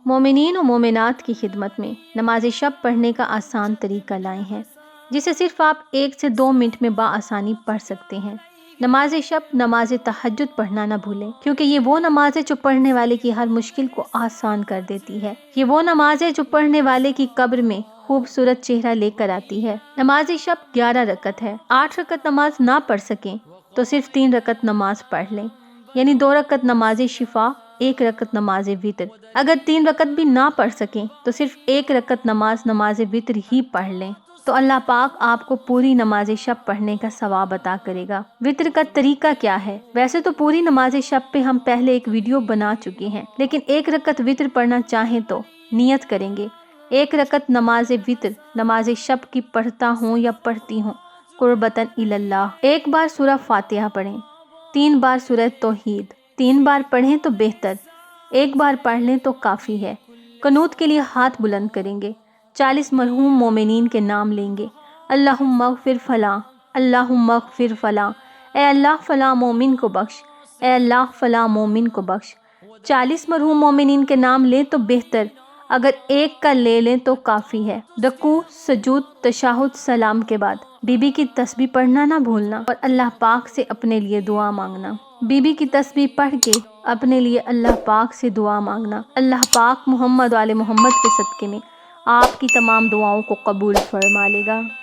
مومنین و مومنات کی خدمت میں نماز شب پڑھنے کا آسان طریقہ لائے ہیں، جسے صرف آپ 1 سے 2 منٹ میں بآسانی پڑھ سکتے ہیں۔ نماز شب نماز تہجد پڑھنا نہ بھولیں، کیونکہ یہ وہ نماز ہے جو پڑھنے والے کی ہر مشکل کو آسان کر دیتی ہے۔ یہ وہ نماز ہے جو پڑھنے والے کی قبر میں خوبصورت چہرہ لے کر آتی ہے۔ نماز شب 11 رکعت ہے۔ 8 رکعت نماز نہ پڑھ سکیں تو صرف 3 رکعت نماز پڑھ لیں، یعنی 2 رکعت نماز شفا، 1 رکعت نماز وتر۔ اگر 3 رکعت بھی نہ پڑھ سکیں تو صرف 1 رکعت نماز وتر ہی پڑھ لیں، تو اللہ پاک آپ کو پوری نماز شب پڑھنے کا ثواب عطا کرے گا۔ وتر کا طریقہ کیا ہے؟ ویسے تو پوری نماز شب پہ ہم پہلے ایک ویڈیو بنا چکے ہیں، لیکن 1 رکعت وتر پڑھنا چاہیں تو نیت کریں گے 1 رکعت نماز وتر نماز شب کی پڑھتا ہوں یا پڑھتی ہوں قربتاً اللہ۔ 1 بار سورہ فاتحہ پڑھیں، 3 بار سورہ توحید، 3 بار پڑھیں تو بہتر، 1 بار پڑھ لیں تو کافی ہے۔ قنوت کے لیے ہاتھ بلند کریں گے، 40 مرحوم مومنین کے نام لیں گے۔ اللہم اغفر فلاں، اللہم اغفر فلاں، اے اللہ فلاں مومن کو بخش، اے اللہ فلاں مومن کو بخش۔ 40 مرحوم مومنین کے نام لیں تو بہتر، اگر 1 کا لے لیں تو کافی ہے۔ رکوع، سجود، تشہد، سلام کے بعد بی بی کی تسبیح پڑھنا نہ بھولنا اور اللہ پاک سے اپنے لیے دعا مانگنا۔ بی بی کی تسبیح پڑھ کے اپنے لیے اللہ پاک سے دعا مانگنا۔ اللہ پاک محمد و آل محمد کے صدقے میں آپ کی تمام دعاؤں کو قبول فرما لے گا۔